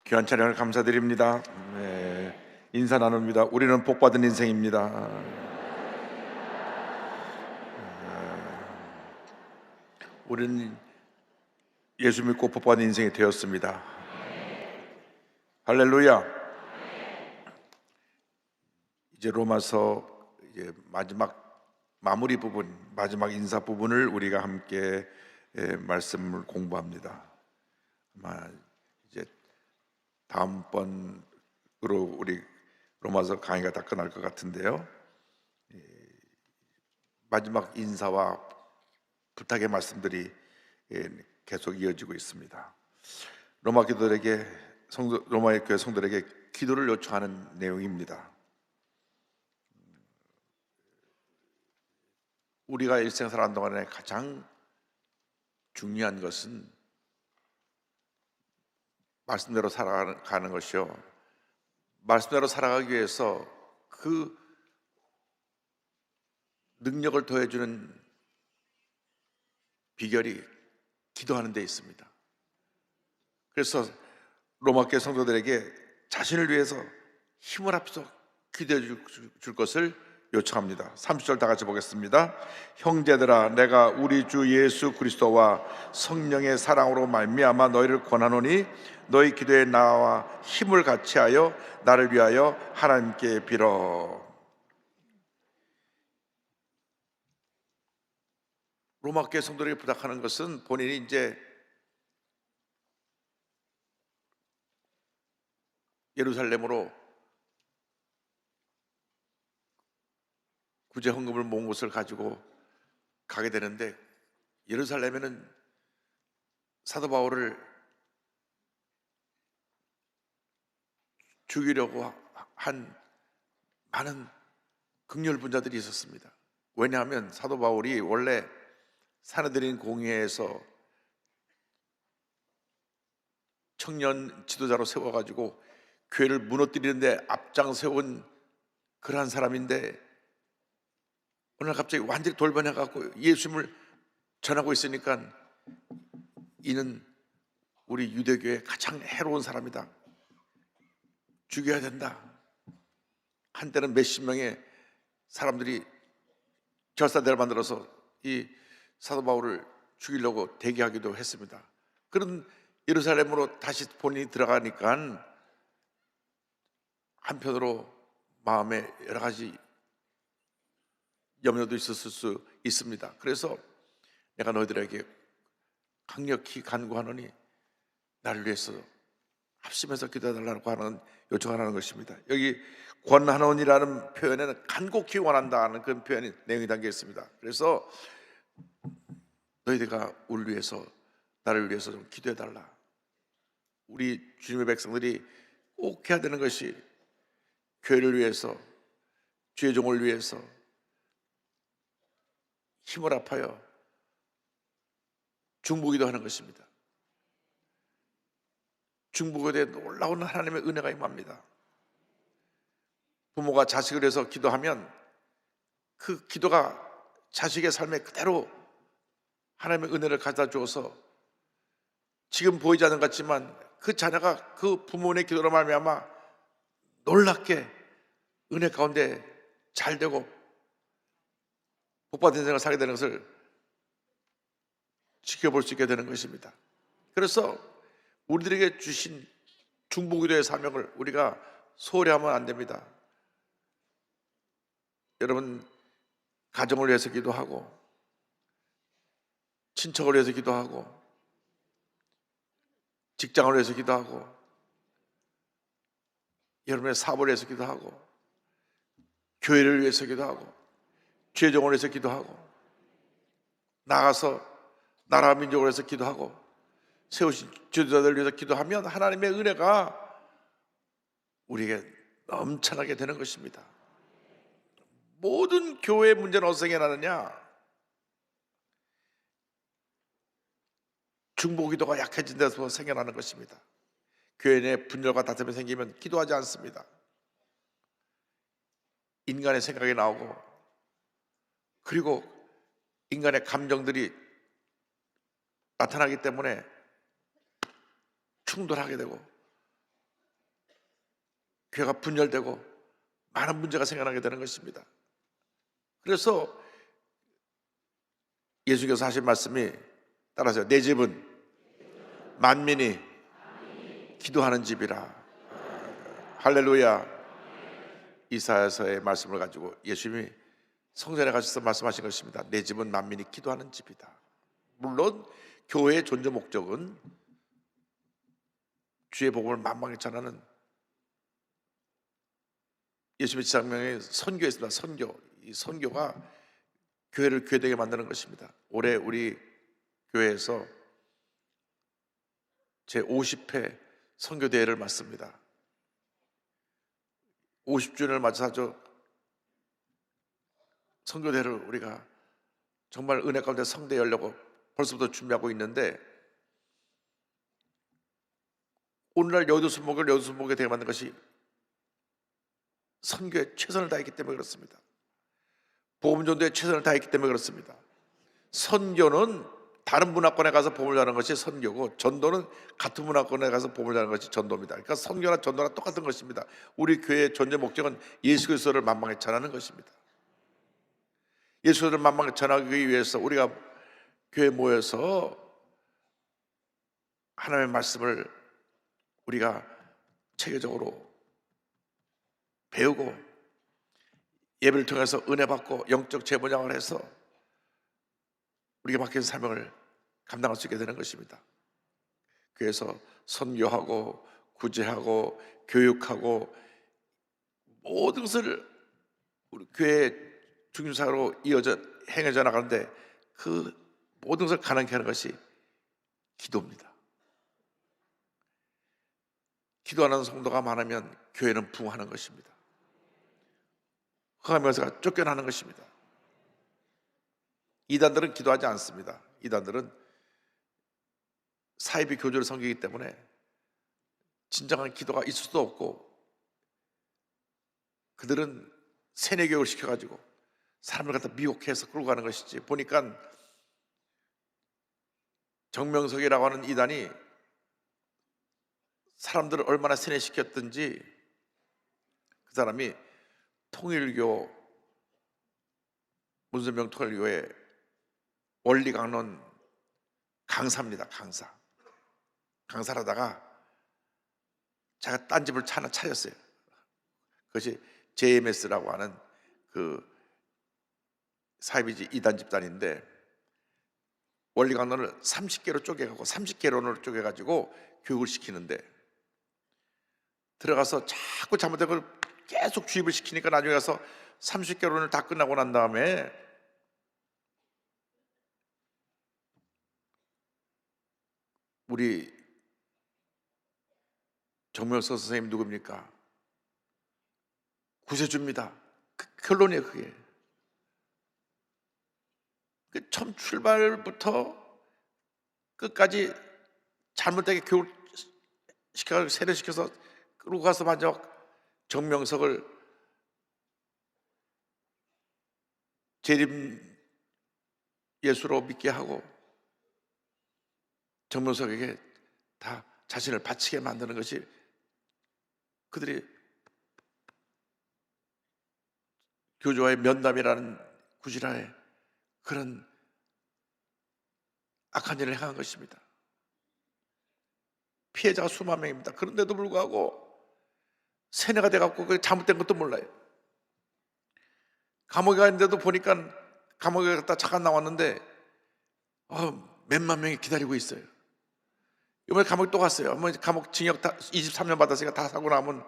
귀한 찬양을 감사드립니다. 네, 인사 나눕니다. 우리는 복받은 인생입니다. 우리는 예수 믿고 복받은 인생이 되었습니다. 할렐루야. 이제 로마서 마지막 마무리 부분, 마지막 인사 부분을 우리가 함께 말씀을 공부합니다. 아마 이제 다음번으로 우리 로마서 강의가 다 끝날 것 같은데요. 마지막 인사와 부탁의 말씀들이 계속 이어지고 있습니다. 로마의 교회 성도들에게 기도를 요청하는 내용입니다. 우리가 일생 살아가는 동안에 가장 중요한 것은 말씀대로 살아가는 것이요, 말씀대로 살아가기 위해서 그 능력을 더해주는 비결이 기도하는 데 있습니다. 그래서 로마교회 성도들에게 자신을 위해서 힘을 합해서 기도해 줄 것을 요청합니다. 30절 다 같이 보겠습니다. 형제들아, 내가 우리 주 예수 그리스도와 성령의 사랑으로 말미암아 너희를 권하노니 너희 기도에 나와 힘을 같이하여 나를 위하여 하나님께 빌어. 로마교회 성도들에게 부탁하는 것은 본인이 이제 예루살렘으로 구제 헌금을 모은 것을 가지고 가게 되는데, 예루살렘에는 사도 바울을 죽이려고 한 많은 극렬 분자들이 있었습니다. 왜냐하면 사도 바울이 원래 사내들인 공회에서 청년 지도자로 세워가지고 교회를 무너뜨리는데 앞장 세운 그러한 사람인데, 오늘 갑자기 완전히 돌변해갖고 예수님을 전하고 있으니까 이는 우리 유대교의 가장 해로운 사람이다, 죽여야 된다. 한때는 몇십 명의 사람들이 결사대를 만들어서 이 사도 바울을 죽이려고 대기하기도 했습니다. 그런 예루살렘으로 다시 본인이 들어가니까 한편으로 마음에 여러 가지 염려도 있었을 수 있습니다. 그래서 내가 너희들에게 강력히 간구하노니 나를 위해서 합심해서 기도해달라고 하는 요청하는 것입니다. 여기 권하노니라는 표현에는 간곡히 원한다는 그런 표현이 내용이 담겨 있습니다. 그래서 너희들과 우리를 위해서, 나를 위해서 좀 기도해달라. 우리 주님의 백성들이 꼭 해야 되는 것이 교회를 위해서, 주의 종을 위해서 힘을 합하여 중보기도 하는 것입니다. 중보기도에 대해 놀라운 하나님의 은혜가 임합니다. 부모가 자식을 위해서 기도하면 그 기도가 자식의 삶에 그대로 하나님의 은혜를 가져다 주어서 지금 보이지 않는 것 같지만 그 자녀가 그 부모의 기도로 말미암아 놀랍게 은혜 가운데 잘 되고 복받은 인생을 살게 되는 것을 지켜볼 수 있게 되는 것입니다. 그래서 우리들에게 주신 중보기도의 사명을 우리가 소홀히 하면 안 됩니다. 여러분, 가정을 위해서 기도하고, 친척을 위해서 기도하고, 직장을 위해서 기도하고, 여러분의 사업을 위해서 기도하고, 교회를 위해서 기도하고, 주의 종을 위해서 기도하고, 나가서 나라 민족을 위해서 기도하고, 세우신 지도자들을 위해서 기도하면 하나님의 은혜가 우리에게 넘쳐나게 되는 것입니다. 모든 교회의 문제는 어디서 생겨나느냐? 중보기도가 약해진 데서 생겨나는 것입니다. 교회 내 분열과 다툼이 생기면 기도하지 않습니다. 인간의 생각이 나오고, 그리고 인간의 감정들이 나타나기 때문에 충돌하게 되고 교회가 분열되고 많은 문제가 생겨나게 되는 것입니다. 그래서 예수께서 하신 말씀이, 따라하세요. 내 집은 만민이 기도하는 집이라. 할렐루야. 이사야서의 말씀을 가지고 예수님이 성전에 가셔서 말씀하신 것입니다. 내 집은 만민이 기도하는 집이다. 물론 교회의 존재 목적은 주의 복음을 만방에 전하는 예수님의 지상명의 선교였습니다. 선교. 이 선교가 교회를 교회되게 만드는 것입니다. 올해 우리 교회에서 제 50회 선교대회를 맞습니다. 50주년을 맞아서 선교대회를 우리가 정말 은혜 가운데 성대 열려고 벌써부터 준비하고 있는데, 오늘날 여두순목에 되게 만든 것이 선교에 최선을 다했기 때문에 그렇습니다. 복음전도에 최선을 다했기 때문에 그렇습니다. 선교는 다른 문화권에 가서 복음을 전하는 것이 선교고, 전도는 같은 문화권에 가서 복음을 전하는 것이 전도입니다. 그러니까 선교나 전도나 똑같은 것입니다. 우리 교회의 존재 목적은 예수 그리스도를 만방에 전하는 것입니다. 예수를 만방에 전하기 위해서 우리가 교회에 모여서 하나님의 말씀을 우리가 체계적으로 배우고 예배를 통해서 은혜 받고 영적 재번영을 해서 우리가 맡긴 사명을 감당할 수 있게 되는 것입니다. 그래서 선교하고 구제하고 교육하고 모든 것을 우리 교회 중심사로 행해져 나가는데, 그 모든 것을 가능케 하는 것이 기도입니다. 기도하는 성도가 많으면 교회는 부흥하는 것입니다. 흑암에서 쫓겨나는 것입니다. 이단들은 기도하지 않습니다. 이단들은 사이비 교주를 섬기기 때문에 진정한 기도가 있을 수도 없고, 그들은 세뇌교육을 시켜가지고 사람을 갖다 미혹해서 끌고 가는 것이지. 보니까 정명석이라고 하는 이단이 사람들을 얼마나 세뇌시켰든지, 그 사람이 통일교, 문선명 통일교의 원리강론 강사입니다. 강사를 하다가 제가 딴 집을 하나 차렸어요. 그것이 JMS라고 하는 그 사이비지 이단 집단인데, 원리강론을 30개로 쪼개가고 30개론으로 쪼개가지고 교육을 시키는데, 들어가서 자꾸 잘못된 걸 계속 주입을 시키니까 나중에 가서 30개론을 다 끝나고 난 다음에 우리 정명석 선생님 누굽니까? 구세주입니다. 그 결론이에요. 그게 처음 출발부터 끝까지 잘못되게 교육 시켜 세뇌시켜서 끌고 가서 마지막 정명석을 재림 예수로 믿게 하고 정명석에게 다 자신을 바치게 만드는 것이 그들이 교주와의 면담이라는 구실하에 그런 악한 일을 행한 것입니다. 피해자가 수만 명입니다. 그런데도 불구하고 세뇌가 돼갖고 잘못된 것도 몰라요. 감옥에 가 있는데도 보니까 감옥에 갔다 잠깐 나왔는데 몇만 명이 기다리고 있어요. 이번에 감옥에 또 갔어요. 감옥 징역 23년 받았으니까 다 사고 나면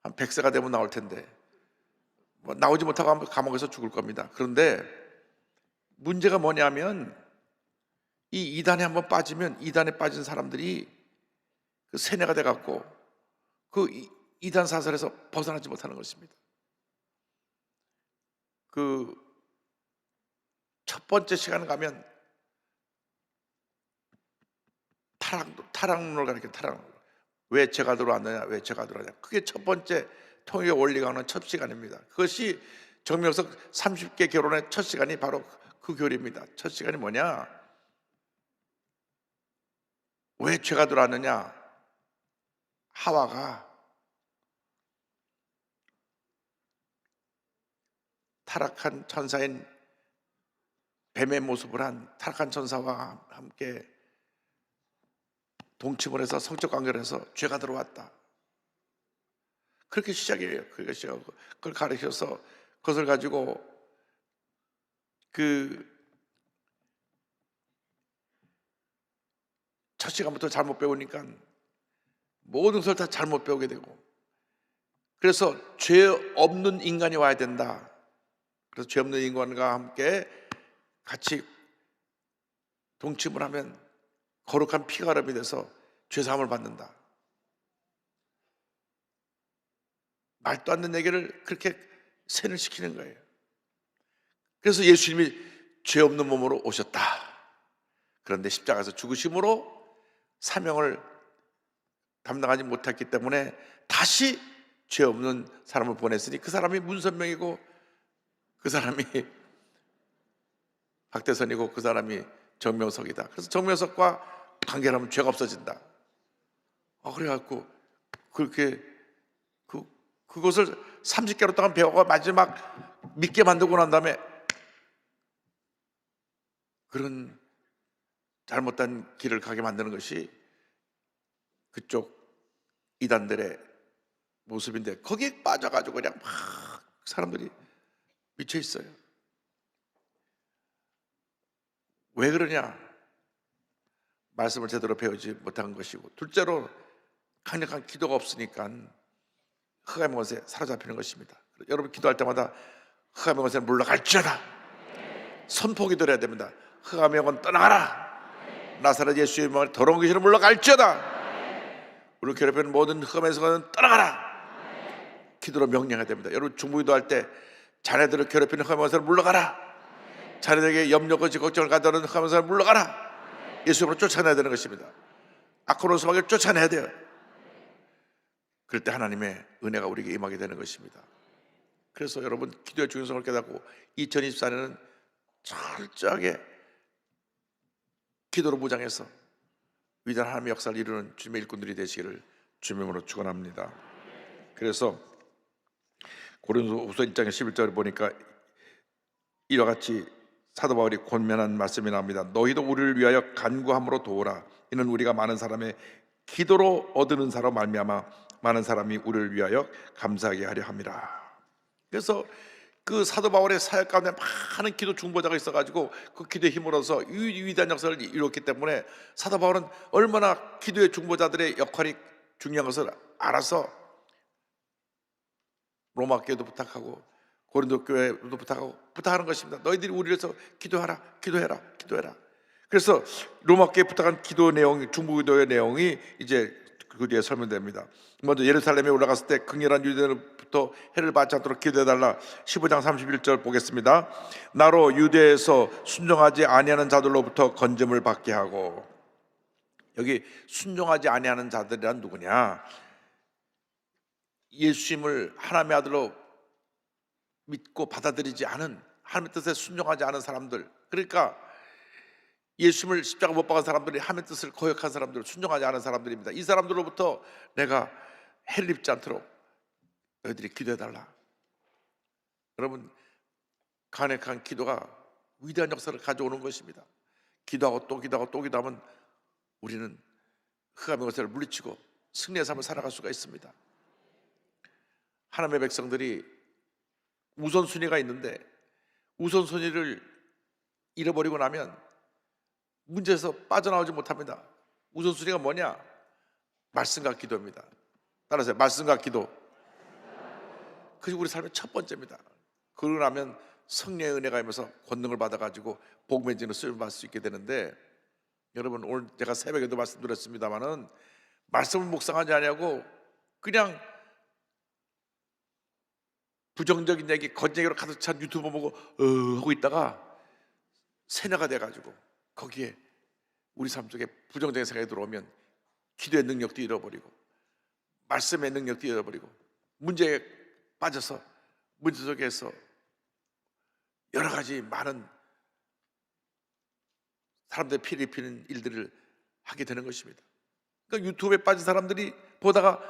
한 100세가 되면 나올 텐데 나오지 못하고 감옥에서 죽을 겁니다. 그런데 문제가 뭐냐면, 이 이단에 한번 빠지면 이단에 빠진 사람들이 그 세뇌가 돼갖고 그 이단 사설에서 벗어나지 못하는 것입니다. 그 첫 번째 시간에 가면 타락론을 가르쳐요. 타락론. 왜 죄가 들어왔느냐, 왜 죄가 들어왔느냐. 그게 첫 번째 통일의 원리가 하는 첫 시간입니다. 그것이 정명석 30개 결혼의 첫 시간이 바로 그 교리입니다. 첫 시간이 뭐냐? 왜 죄가 들어왔느냐? 하와가 타락한 천사인 뱀의 모습을 한 타락한 천사와 함께 동침을 해서 성적 관계를 해서 죄가 들어왔다. 그렇게 시작이에요. 그렇게 시작하고 그걸 가르쳐서 그것을 가지고 첫 시간부터 잘못 배우니까 모든 것을 다 잘못 배우게 되고, 그래서 죄 없는 인간이 와야 된다. 그래서 죄 없는 인간과 함께 같이 동침을 하면 거룩한 피가름이 돼서 죄사함을 받는다. 말도 안 되는 얘기를 그렇게 세뇌를 시키는 거예요. 그래서 예수님이 죄 없는 몸으로 오셨다. 그런데 십자가에서 죽으심으로 사명을 담당하지 못했기 때문에 다시 죄 없는 사람을 보냈으니 그 사람이 문선명이고 그 사람이 박대선이고 그 사람이 정명석이다. 그래서 정명석과 관계를 하면 죄가 없어진다. 그래갖고 그렇게 그것을 30개월 동안 배워가 마지막 믿게 만들고 난 다음에 그런 잘못된 길을 가게 만드는 것이 그쪽 이단들의 모습인데, 거기에 빠져가지고 그냥 막 사람들이 미쳐 있어요. 왜 그러냐? 말씀을 제대로 배우지 못한 것이고, 둘째로 강력한 기도가 없으니까 흑암의 권세에 사로잡히는 것입니다. 여러분 기도할 때마다 흑암의 권세를 물러갈지어다 선포 기도를 해야 됩니다. 흑암의 권 떠나가라. 나사렛 예수의 이름으로 더러운 귀신을 물러갈지어다. 우리 괴롭히는 모든 흑암의 권세는 떠나가라. 기도로 명령해야 됩니다. 여러분 중보기도 할 때 자네들을 괴롭히는 흑암의 권세를 물러가라. 자네들에게 염려과 걱정을 가져오는 흑암의 권세를 물러가라. 예수님으로 쫓아내야 되는 것입니다. 악한 수박을 쫓아내야 돼요. 그럴 때 하나님의 은혜가 우리에게 임하게 되는 것입니다. 그래서 여러분 기도의 중요성을 깨닫고 2024년은 철저하게 기도로 무장해서 위대한 하나님의 역사를 이루는 주님의 일꾼들이 되시기를 주님으로 축원합니다. 그래서 고린도후서 1장 11절을 보니까 이와 같이 사도 바울이 권면한 말씀이 나옵니다. 너희도 우리를 위하여 간구함으로 도우라. 이는 우리가 많은 사람의 기도로 얻는 사로 말미암아 많은 사람이 우리를 위하여 감사하게 하려 함이라. 그래서 그 사도 바울의 사역 가운데 많은 기도 중보자가 있어가지고 그 기도의 힘으로서 위대한 역사를 이뤘기 때문에 사도 바울은 얼마나 기도의 중보자들의 역할이 중요한 것을 알아서 로마 교회도 부탁하고 고린도 교회도 부탁하는 것입니다. 너희들이 우리를 위해서 기도하라, 기도해라, 기도해라. 그래서 로마 교회에 부탁한 기도 내용, 중보기도의 내용이 이제 그 뒤에 설명됩니다. 먼저 예루살렘에 올라갔을 때 극렬한 유대인으로부터 해를 받지 않도록 기도해달라. 15장 31절 보겠습니다. 나로 유대에서 순종하지 아니하는 자들로부터 건짐을 받게 하고. 여기 순종하지 아니하는 자들이란 누구냐? 예수님을 하나님의 아들로 믿고 받아들이지 않은, 하나님의 뜻에 순종하지 않은 사람들, 그러니까 예수님을 십자가 못 박은 사람들이 하나님의 뜻을 거역한 사람들, 순종하지 않은 사람들입니다. 이 사람들로부터 내가 해를 입지 않도록 너희들이 기도해달라. 여러분 간략한 기도가 위대한 역사를 가져오는 것입니다. 기도하고 또 기도하고 또 기도하면 우리는 흑암의 권세를 물리치고 승리의 삶을 살아갈 수가 있습니다. 하나님의 백성들이 우선순위가 있는데 우선순위를 잃어버리고 나면 문제에서 빠져나오지 못합니다. 우선순위가 뭐냐? 말씀과 기도입니다. 따라서 말씀과 기도. 그게 우리 삶의 첫 번째입니다. 그러고 나면 성령의 은혜가 임해서 권능을 받아가지고 복음의 진을 쓰임을 받을 수 있게 되는데, 여러분 오늘 제가 새벽에도 말씀드렸습니다마는 말씀을 묵상하지 아니하고 그냥 부정적인 얘기, 겉얘기로 가득 찬 유튜브 보고 하고 있다가 세뇌가 돼가지고 거기에 우리 삶 속에 부정적인 생각이 들어오면 기도의 능력도 잃어버리고 말씀의 능력도 잃어버리고 문제에 빠져서 문제 속에서 여러 가지 많은 사람들의 피를 입히는 일들을 하게 되는 것입니다. 그러니까 유튜브에 빠진 사람들이 보다가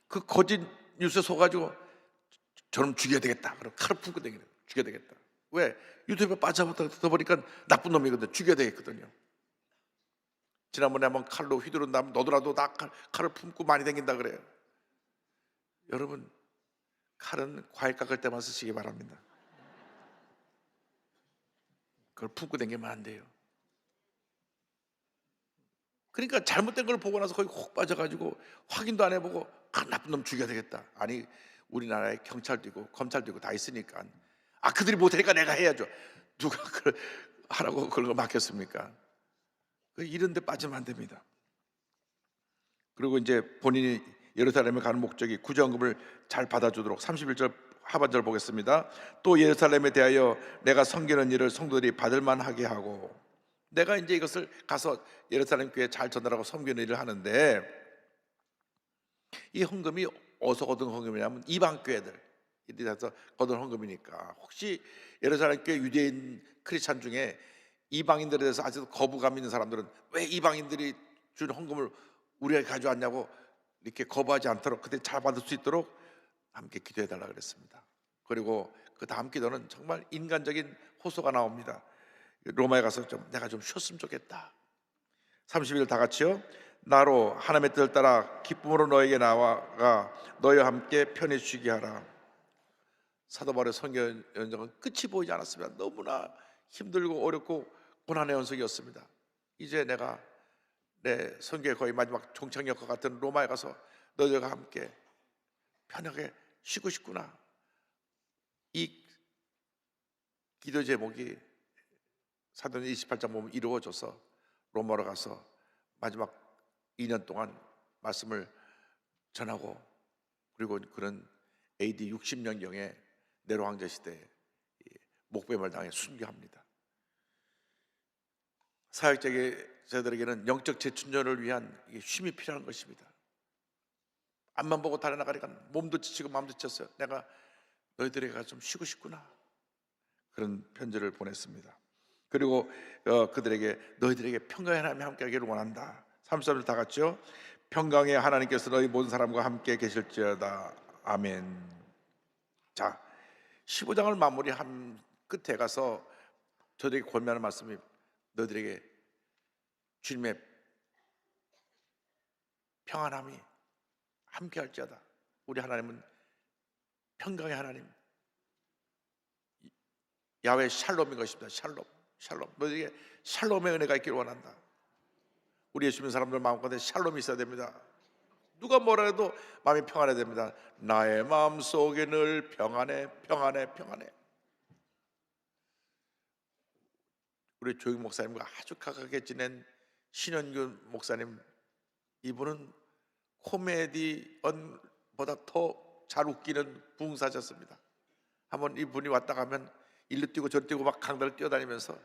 그 거짓 뉴스에 속아가지고 저놈 죽여야 되겠다. 그럼 칼을 품고 다니는 거예요. 죽여야 되겠다. 왜? 유튜브에 빠져부터 보니까 나쁜 놈이거든. 죽여야 되겠거든요. 지난번에 한번 칼로 휘두른 다음 너도라도 나 칼을 품고 많이 다닌다 그래요. 여러분, 칼은 과일 깎을 때만 쓰시기 바랍니다. 그걸 품고 다니면 안 돼요. 그러니까 잘못된 걸 보고 나서 거기 혹 빠져가지고 확인도 안 해보고 나쁜 놈 죽여야 되겠다. 아니, 우리나라에 경찰도 있고 검찰도 있고 다 있으니까 그들이 못하니까 내가 해야죠. 누가 그걸 하라고 그런 걸 맡겼습니까? 이런 데 빠지면 안 됩니다. 그리고 이제 본인이 예루살렘에 가는 목적이 구제헌금을 잘 받아주도록 31절 하반절 보겠습니다. 또 예루살렘에 대하여 내가 섬기는 일을 성도들이 받을만 하게 하고, 내가 이제 이것을 가서 예루살렘 교회에 잘 전달하고 섬기는 일을 하는데, 이 헌금이 어디서 얻은 헌금이냐면 이방 교회들 이들에서 얻은 헌금이니까, 혹시 예루살렘 교회 유대인 크리스찬 중에 이방인들에 대해서 아직도 거부감 있는 사람들은 왜 이방인들이 준 헌금을 우리가 가져왔냐고 이렇게 거부하지 않도록, 그때 잘 받을 수 있도록 함께 기도해 달라 그랬습니다. 그리고 그 다음 기도는 정말 인간적인 호소가 나옵니다. 로마에 가서 내가 좀 쉬었으면 좋겠다. 30일 다 같이요. 나로 하나님의 뜻을 따라 기쁨으로 너에게 나와가 너희와 함께 편히 쉬게 하라. 사도 바울의 선교 여정은 끝이 보이지 않았습니다. 너무나 힘들고 어렵고 고난의 연속이었습니다. 이제 내가 내 선교의 거의 마지막 종착역과 같은 로마에 가서 너희들과 함께 편하게 쉬고 싶구나. 이 기도 제목이 사도행 28장 보면 이루어져서 로마로 가서 마지막 2년 동안 말씀을 전하고, 그리고 그런 AD 60년경에 네로 황제 시대에 목배임을 당해 순교합니다. 사역자들에게는 영적 재충전을 위한 쉼이 필요한 것입니다. 앞만 보고 달려나가니까 몸도 지치고 마음도 지쳤어요. 내가 너희들에게 가서 좀 쉬고 싶구나. 그런 편지를 보냈습니다. 그리고 그들에게 너희들에게 평강의 하나님이 함께 하기를 원한다. 33절 다 같이요. 평강의 하나님께서 너희 모든 사람과 함께 계실지어다. 아멘. 자, 15장을 마무리한 끝에 가서 저들에게 권면하는 말씀이, 너희들에게 주님의 평안함이 함께 할지어다. 우리 하나님은 평강의 하나님, 야훼 샬롬인 것입니다. 샬롬. 너희에게 샬롬의 은혜가 있기를 원한다. 우리 예수 믿는 사람들 마음가운데 샬롬이 있어야 됩니다. 누가 뭐라 해도 마음이 평안해야 됩니다. 나의 마음속에 늘 평안해. 우리 조익 목사님과 아주 가깝게 지낸 신현균 목사님, 이분은 코미디언보다 더 잘 웃기는 부흥사셨습니다. 한번 이분이 왔다 가면 일로 뛰고 저로 뛰고 막 강단을 뛰어다니면서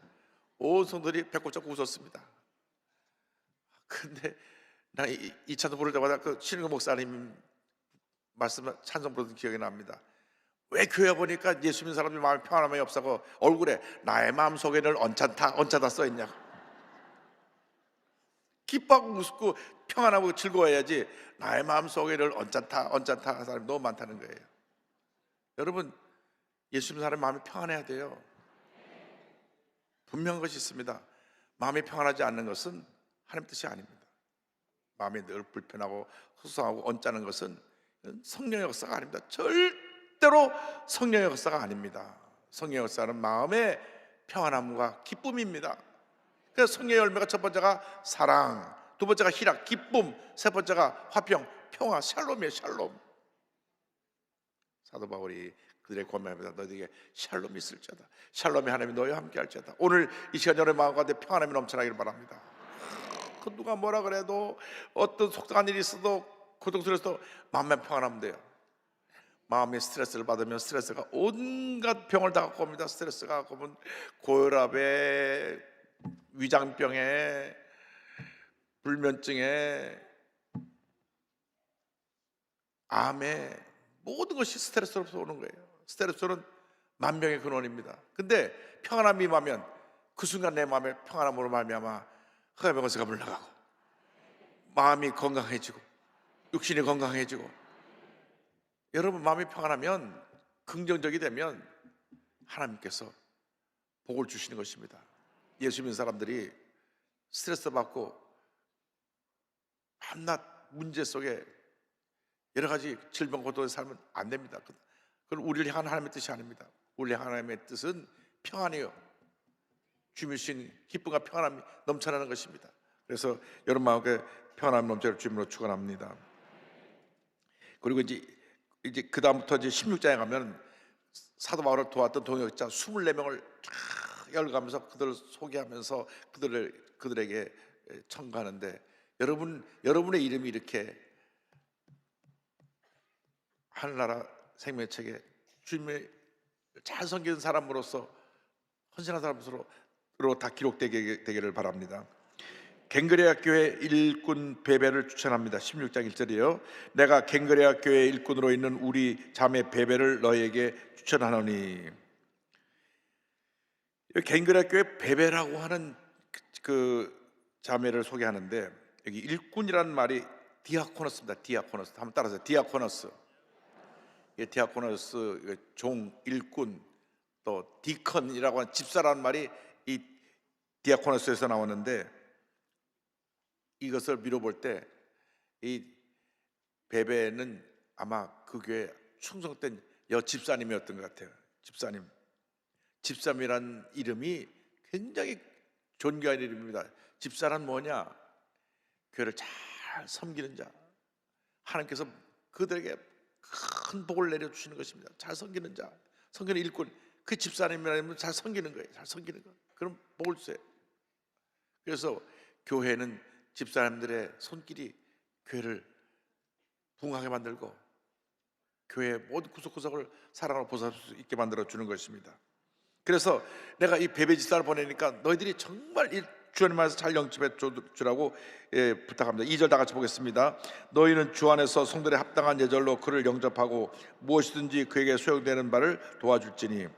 온 성도들이 배꼽 잡고 웃었습니다. 근데 나 이 찬송 부를 때마다 그 신흥 목사님 말씀 찬송 부르던 기억이 납니다. 왜 교회 보니까 예수 믿는 사람들 마음에 평안함이 없어서 얼굴에 나의 마음 속에는 언짢다 써있냐고. 기뻐하고 웃고 평안하고 즐거워야지, 나의 마음 속에는 언짢다 하는 사람이 너무 많다는 거예요. 여러분, 예수 믿는 사람의 마음이 평안해야 돼요. 분명한 것이 있습니다. 마음이 평안하지 않는 것은 하나님 뜻이 아닙니다. 마음이 늘 불편하고 소소하고 언짢은 것은 성령의 역사가 아닙니다. 절대로 성령의 역사가 아닙니다. 성령의 역사는 마음의 평안함과 기쁨입니다. 그래서 성령의 열매가 첫 번째가 사랑, 두 번째가 희락, 기쁨, 세 번째가 화평, 평화, 샬롬이에요. 샬롬. 사도 바울이 그들의 권면합니다. 너희에게 샬롬이 있을지어다. 샬롬이 하나님이 너희와 함께 할지어다. 오늘 이 시간 여러분의 마음 가운데 평안함이 넘쳐나기를 바랍니다. 그 누가 뭐라 그래도, 어떤 속상한 일이 있어도, 고통스러워도 마음만 평안하면 돼요. 마음의 스트레스를 받으면 스트레스가 온갖 병을 다 갖고 옵니다. 스트레스가 갖고 오면 고혈압에, 위장병에, 불면증에, 암에, 모든 것이 스트레스로서 오는 거예요. 스트레스는 만병의 근원입니다. 근데 평안함이 임하면 그 순간 내 마음에 평안함으로 말미암아 흑암병원세가 물러가고 마음이 건강해지고 육신이 건강해지고. 여러분, 마음이 평안하면 긍정적이 되면 하나님께서 복을 주시는 것입니다. 예수 믿는 사람들이 스트레스 받고 한낱 문제 속에 여러 가지 질병 고통에 살면 안 됩니다. 그건 우리를 향한 하나님의 뜻이 아닙니다. 우리를 향한 하나님의 뜻은 평안이요, 주님이 주신 기쁨과 평안함이 넘쳐나는 것입니다. 그래서 여러분 마음에 평안함 넘쳐날 주님으로 축원합니다. 그리고 이제 그 다음부터 이제 16장에 가면 사도 바울을 도왔던 동역자 24명을 쫙 열가면서 그들을 소개하면서 그들에게 청구하는데, 여러분의 이름이 이렇게 하늘나라 생명책에 주님의 잘 섬기는 사람으로서, 헌신한 사람으로 다 기록되기를 바랍니다. 갱그레아 교회 일꾼 베베를 추천합니다. 16장 1절이에요. 내가 갱그레아 교회 일꾼으로 있는 우리 자매 베베를 너에게 추천하노니. 갱그레아 교회 베베라고 하는 그 자매를 소개하는데, 여기 일꾼이라는 말이 디아코너스입니다. 디아코너스. 한번 따라서 디아코너스. 디아코너스, 종, 일꾼, 또 디컨이라고 하는 집사라는 말이 이 디아코너스에서 나오는데, 이것을 미뤄볼 때 이 베베는 아마 그 교회 충성된 집사님이었던 것 같아요. 집사님이란 이름이 굉장히 존귀한 이름입니다. 집사란 뭐냐? 교회를 잘 섬기는 자, 하나님께서 그들에게 큰 복을 내려주시는 것입니다. 잘 섬기는 자, 섬기는 일꾼, 그 집사님이라면 잘 섬기는 거예요. 잘 섬기는 거. 그럼 복을 주세요. 그래서 교회는 집사람들의 손길이 교회를 부흥하게 만들고 교회의 모든 구석구석을 사랑으로 보살필 수 있게 만들어 주는 것입니다. 그래서 내가 이 베베 집사를 보내니까 너희들이 정말 이 주님 안에서 잘 영접해 주라고 부탁합니다. 2절 다 같이 보겠습니다. 너희는 주 안에서 성들의 합당한 예절로 그를 영접하고 무엇이든지 그에게 소용되는 바를 도와줄지니.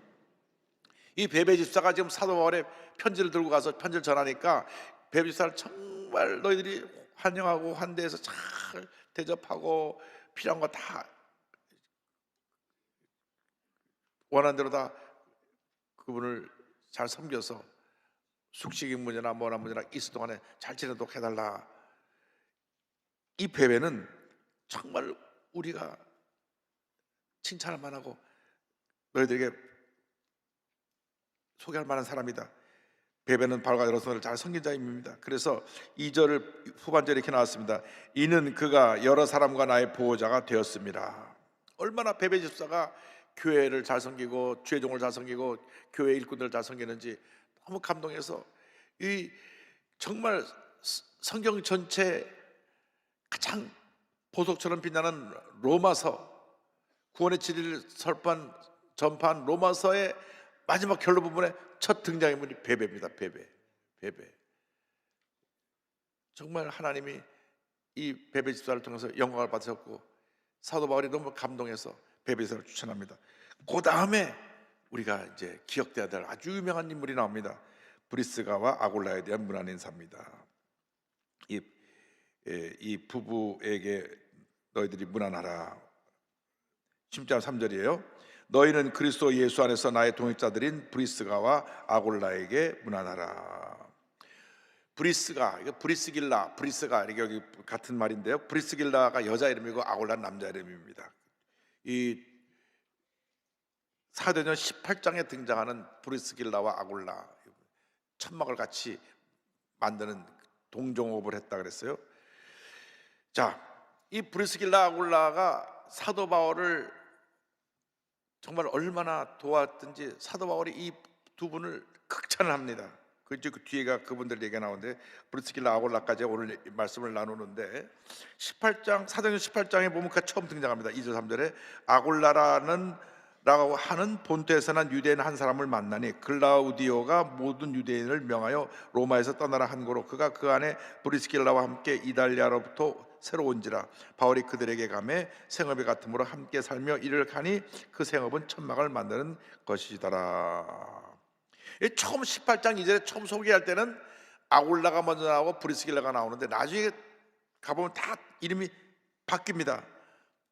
이 베베 집사가 지금 사도 바울의 편지를 들고 가서 편지를 전하니까 베베 집사를 정말 너희들이 환영하고 환대해서 잘 대접하고 필요한 거 다 원하는 대로 다 그분을 잘 섬겨서 숙식이 문제나 뭐나 문제나 있을 동안에 잘 지내도록 해달라. 이 베베는 정말 우리가 칭찬할 만하고 너희들에게 소개할 만한 사람이다. 베베는 바울과 여러분을 잘 섬긴 자입니다. 그래서 2절 후반절에 이렇게 나왔습니다. 이는 그가 여러 사람과 나의 보호자가 되었습니다. 얼마나 베베 집사가 교회를 잘 섬기고 주의 종을 잘 섬기고 교회 일꾼들을 잘 섬기는지 너무 감동해서 이 정말 성경 전체 가장 보석처럼 빛나는 로마서, 구원의 진리를 전파한 로마서의 마지막 결론 부분에 첫 등장인물이 베베입니다. 베베. 정말 하나님이 이 베베 집사를 통해서 영광을 받으셨고 사도 바울이 너무 감동해서 베베 집사를 추천합니다. 그 다음에 우리가 이제 기억돼야 될 아주 유명한 인물이 나옵니다. 브리스가와 아골라에 대한 문안 인사입니다. 이 부부에게 너희들이 문안하라. 10장 3절이에요. 너희는 그리스도 예수 안에서 나의 동역자들인 브리스가와 아골라에게 문안하라. 브리스길라, 브리스가 이게 여기 같은 말인데요. 브리스길라가 여자 이름이고 아골라는 남자 이름입니다. 이 사도행전 18장에 등장하는 브리스길라와 아골라, 천막을 같이 만드는 동종업을 했다 그랬어요. 자, 이 브리스길라 아골라가 사도 바울을 정말 얼마나 도왔든지 사도 바울이 이 두 분을 극찬을 합니다. 그 뒤에가 그분들 얘기가 나오는데 브리스길라 아골라까지 오늘 말씀을 나누는데 18장 사도행전 18장에 보면 그 처음 등장합니다. 2절 3절에 아골라라는 라고 하는 본토에서 난 유대인 한 사람을 만나니 글라우디오가 모든 유대인을 명하여 로마에서 떠나라 한 거로 그가 그 안에 브리스길라와 함께 이달리아로부터 새로 온지라. 바울이 그들에게 가매 생업이 같으므로 함께 살며 일을 하니 그 생업은 천막을 만드는 것이더라. 처음 18장 2절에 처음 소개할 때는 아골라가 먼저 나오고 브리스길라가 나오는데 나중에 가보면 다 이름이 바뀝니다.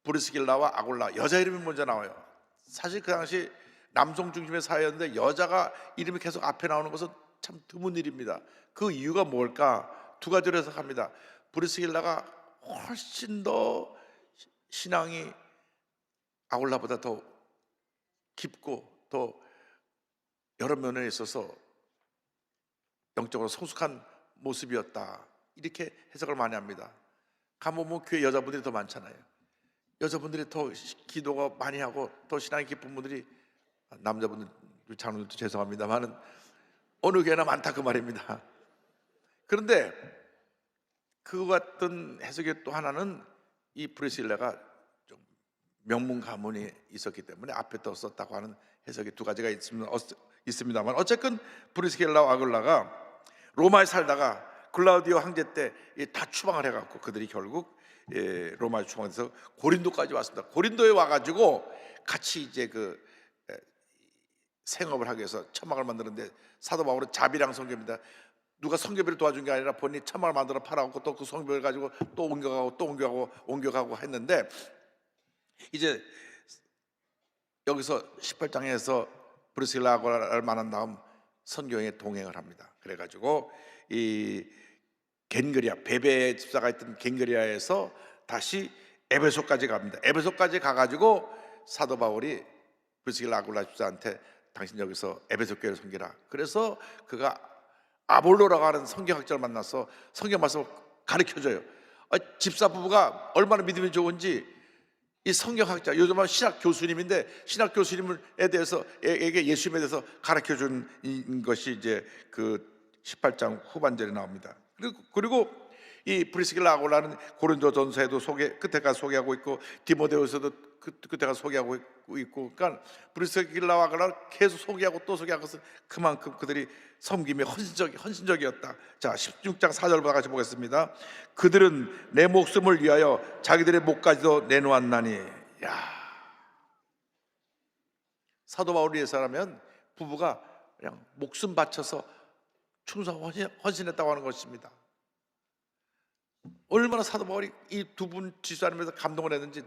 브리스길라와 아골라, 여자 이름이 먼저 나와요. 사실 그 당시 남성 중심의 사회였는데 여자가 이름이 계속 앞에 나오는 것은 참 드문 일입니다. 그 이유가 뭘까? 두 가지로 해석합니다. 브리스길라가 훨씬 더 신앙이 아굴라보다 더 깊고 더 여러 면에 있어서 영적으로 성숙한 모습이었다, 이렇게 해석을 많이 합니다. 가보면 교회 여자분들이 더 많잖아요. 여자분들이 더 기도가 많이 하고 더 신앙이 깊은 분들이, 남자분들 장로들도 죄송합니다만은 어느 교회나 많다 그 말입니다. 그런데 그 같은 해석의 또 하나는 이 브리스길라가 좀 명문 가문이 있었기 때문에 앞에 더 썼다고 하는 해석이 두 가지가 있습니다만, 어쨌든 브리스길라와 아굴라가 로마에 살다가 글라우디오 황제 때 다 추방을 해갖고 그들이 결국 로마에 추방해서 고린도까지 왔습니다. 고린도에 와가지고 같이 이제 그 생업을 하기 위해서 천막을 만드는데, 사도 바울은 자비랑 성교입니다. 누가 성교비를 도와준 게 아니라 본인이 천막을 만들어 팔아갖고 또 그 성교비를 가지고 또 옮겨가고 했는데, 이제 여기서 18장에서 브리스길라 아굴라를 만난 다음 선교행에 동행을 합니다. 그래가지고 이 겐그리아, 베베 집사가 있던 겐그리아에서 다시 에베소까지 갑니다. 에베소까지 가가지고 사도 바울이 브리스길라 아굴라 집사한테 당신 여기서 에베소 교회를 섬기라. 그래서 그가 아볼로라고 하는 성경학자를 만나서 성경 말씀을 가르쳐줘요. 집사 부부가 얼마나 믿음이 좋은지 이 성경학자, 요즘은 신학 교수님인데 신학 교수님에 대해서 에게 예수님에 대해서 가르쳐준 것이 이제 그 18장 후반절에 나옵니다. 그리고 이 브리스길라 아굴라는 고린도전서에도 끝에 가서 소개하고 있고, 디모데후서도 끝에 가서 소개하고 있고, 그러니까 브리스길라와 아굴라를 계속 소개하고 또 소개한 것은 그만큼 그들이 섬김이 헌신적이었다. 자, 16장 4절부터 같이 보겠습니다. 그들은 내 목숨을 위하여 자기들의 목까지도 내놓았나니. 야, 사도 바울을 위해서라면 부부가 그냥 목숨 바쳐서 충성 헌신했다고 하는 것입니다. 얼마나 사도 바울이 이 두 분 집사님에서 감동을 했는지,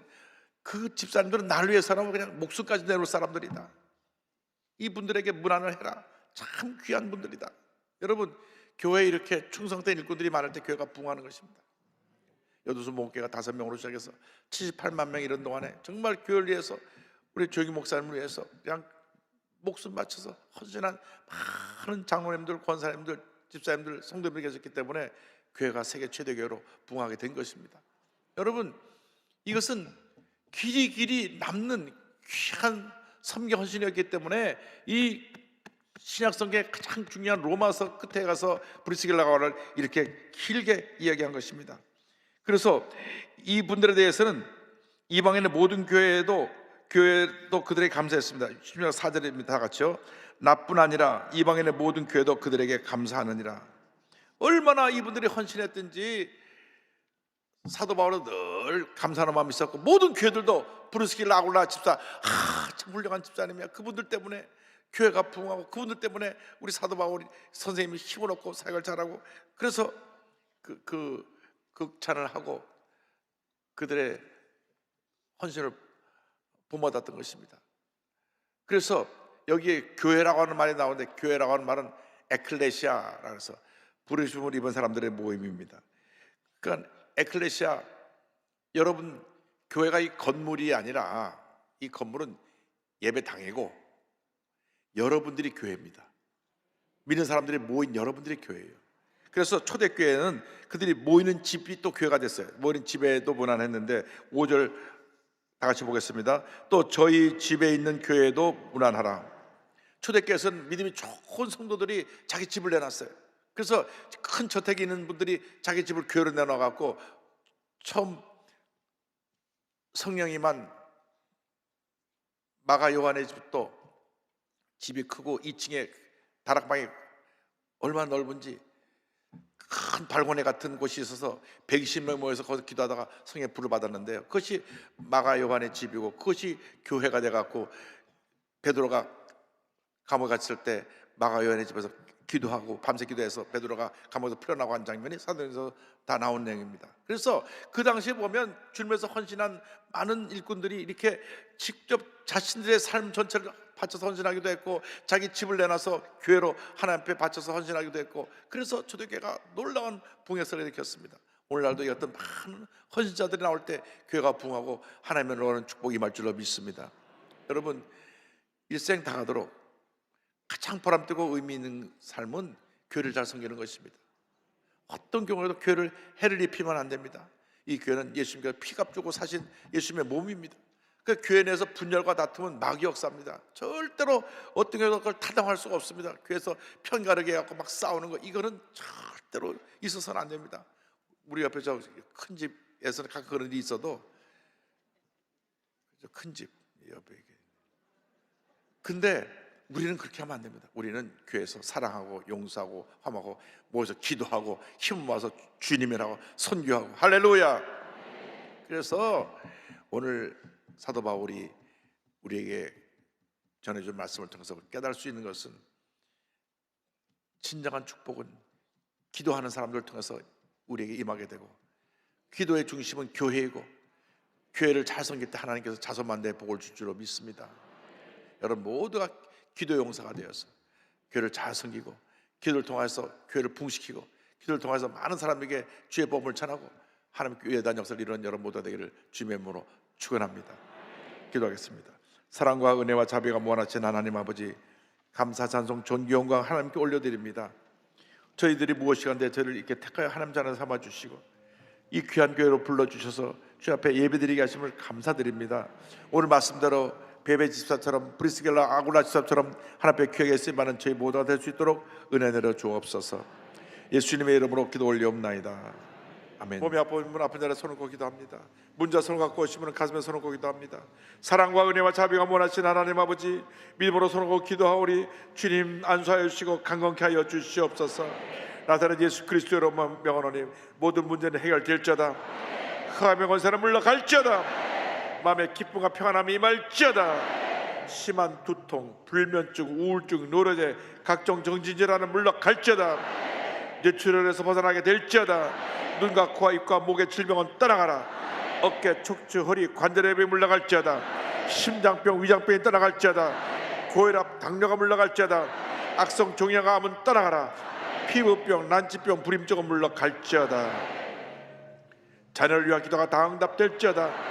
그 집사님들은 나를 위해서라면 그냥 목숨까지 내놓을 사람들이다. 이분들에게 문안을 해라. 참 귀한 분들이다. 여러분, 교회에 이렇게 충성된 일꾼들이 많을 때 교회가 부흥하는 것입니다. 여두수 목회가 5명으로 시작해서 78만 명 이런 동안에 정말 교회를 위해서, 우리 조기 목사님을 위해서 그냥 목숨 바쳐서 헌신한 많은 장로님들, 권사님들, 집사님들, 성도님들이 계셨기 때문에 교회가 세계 최대 교회로 부흥하게 된 것입니다. 여러분, 이것은 길이 남는 귀한 섬기 헌신이었기 때문에 이 신약성경의 가장 중요한 로마서 끝에 가서 브리스길라를 이렇게 길게 이야기한 것입니다. 그래서 이 분들에 대해서는 이방인의 모든 교회도 그들에게 감사했습니다. 16장 4절입니다. 다 같이요. 나뿐 아니라 이방인의 모든 교회도 그들에게 감사하느니라. 얼마나 이분들이 헌신했든지 사도 바울은 늘 감사하는 마음이 있었고, 모든 교회들도 브리스길라 아굴라 집사, 참 훌륭한 집사님이야. 그분들 때문에 교회가 부흥하고, 그분들 때문에 우리 사도 바울 선생님이 힘을 얻고 사역을 잘하고, 그래서 그 극찬을 하고 그들의 헌신을 본받았던 것입니다. 그래서 여기에 교회라고 하는 말이 나오는데, 교회라고 하는 말은 에클레시아라고 해서 부르심을 입은 사람들의 모임입니다. 그러니까 에클레시아, 여러분, 교회가 이 건물이 아니라 이 건물은 예배당이고 여러분들이 교회입니다. 믿는 사람들이 모인 여러분들이 교회예요. 그래서 초대교회는 그들이 모이는 집이 또 교회가 됐어요. 모이는 집에도 문안했는데 5절 다 같이 보겠습니다. 또 저희 집에 있는 교회도 문안하라. 초대교회에서는 믿음이 좋은 성도들이 자기 집을 내놨어요. 그래서 큰 저택이 있는 분들이 자기 집을 교회로 내놔갖고, 처음 성령이만 마가 요한의 집도 집이 크고 2층에 다락방이 얼마나 넓은지, 큰 발코니 같은 곳이 있어서 120명 모여서 거기서 기도하다가 성령의 불을 받았는데요, 그것이 마가 요한의 집이고, 그것이 교회가 돼갖고 베드로가 감옥에 갇힐 때 마가 요한의 집에서 기도하고 밤새 기도해서 베드로가 감옥에서 풀려나고 한 장면이 사도행전에서 다 나온 내용입니다. 그래서 그 당시에 보면 주님에서 헌신한 많은 일꾼들이 이렇게 직접 자신들의 삶 전체를 바쳐서 헌신하기도 했고, 자기 집을 내놔서 교회로 하나님 앞에 바쳐서 헌신하기도 했고, 그래서 초대교회가 놀라운 붕괴성을 일으켰습니다. 오늘날도 이 어떤 많은 헌신자들이 나올 때 교회가 부흥하고 하나님의 원하는 축복이 임할 줄로 믿습니다. 여러분, 일생 다하도록 가장 보람되고 의미 있는 삶은 교회를 잘 섬기는 것입니다. 어떤 경우에도 교회를 해를 입히면 안 됩니다. 이 교회는 예수님께서 피값 주고 사신 예수님의 몸입니다. 그 교회 내에서 분열과 다툼은 마귀 역사입니다. 절대로 어떤 경우도 그걸 타당할 수가 없습니다. 교회에서 편가르게 해갖고 막 싸우는 거, 이거는 절대로 있어서는 안 됩니다. 우리 옆에 저 큰 집에서는 가끔 그런 일이 있어도, 큰 집 옆에, 근데 우리는 그렇게 하면 안 됩니다. 우리는 교회에서 사랑하고 용서하고 화목하고 모여서 기도하고 힘 모아서 주님이라고 선교하고, 할렐루야. 그래서 오늘 사도 바울이 우리에게 전해준 말씀을 통해서 깨달을 수 있는 것은, 진정한 축복은 기도하는 사람들을 통해서 우리에게 임하게 되고, 기도의 중심은 교회이고, 교회를 잘 섬길 때 하나님께서 자손만대의 복을 줄 줄로 믿습니다. 여러분 모두가 기도 용사가 되어서 교회를 잘 섬기고, 기도를 통해서 교회를 붕시키고, 기도를 통해서 많은 사람에게 주의 복음을 전하고 하나님 교회에 대한 역사를 이루는 여러분 모두가 되기를 주님의 이름으로 축원합니다. 기도하겠습니다. 사랑과 은혜와 자비가 무한하신 하나님 아버지, 감사 찬송 존귀 영광 하나님께 올려드립니다. 저희들이 무엇이간데 저를 이렇게 택하여 하나님 자녀 삼아주시고 이 귀한 교회로 불러주셔서 주 앞에 예배드리게 하심을 감사드립니다. 오늘 말씀대로 베베 집사처럼 브리스겔라 아굴라 집사처럼 하나님 앞에 귀하게 쓰임받는 저희 모두가 될 수 있도록 은혜 내려 주옵소서. 예수님의 이름으로 기도 올리옵나이다. 아멘. 몸이 아프면 문 아픈 자리에 손을 꽂고 기도합니다. 문자 손을 갖고 오시면 가슴에 손을 꽂고 기도합니다. 사랑과 은혜와 자비가 원하신 하나님 아버지, 믿음으로 손을 꽂고 기도하오리. 주님 안수하여 주시고 강건케 하여 주시옵소서. 나사렛 예수 그리스도로 명하노니 모든 문제는 해결될지어다. 흑암의 권세는 물러갈지어다. 마음의 기쁨과 평안함이 임할지어다. 심한 두통, 불면증, 우울증, 노로제, 각종 정신질환은 물러갈지어다. 뇌출혈에서 벗어나게 될지어다. 눈과 코와 입과 목의 질병은 떠나가라. 어깨, 척추, 허리, 관절의 병이 물러갈지어다. 심장병, 위장병이 떠나갈지어다. 고혈압, 당뇨가 물러갈지어다. 악성 종양암은 떠나가라. 피부병, 난치병, 불임증은 물러갈지어다. 자녀를 위한 기도가 다 응답될지어다.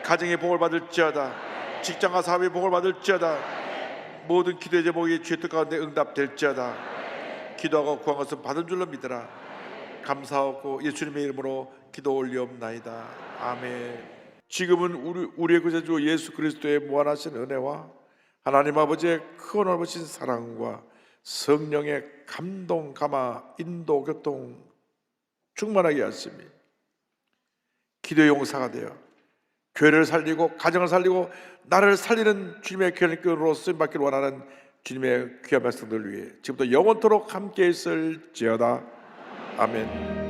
가정의 복을 받을지어다. 직장과 사업의 복을 받을지어다. 모든 기도의 제목이 주의 뜻 가운데 응답될지어다. 기도하고 구한 것은 받은 줄로 믿으라. 감사하고 예수님의 이름으로 기도 올리옵나이다. 아멘. 지금은 우리의 구세주 예수 그리스도의 무한하신 은혜와 하나님 아버지의 크고 넓으신 사랑과 성령의 감동, 감화, 인도, 교통 충만하게 하심이 기도의 용사가 되어 교회를 살리고 가정을 살리고 나를 살리는 주님의 교회로 쓰임받기를 원하는 주님의 귀한 백성들을 위해 지금부터 영원토록 함께 있을지어다. 아멘.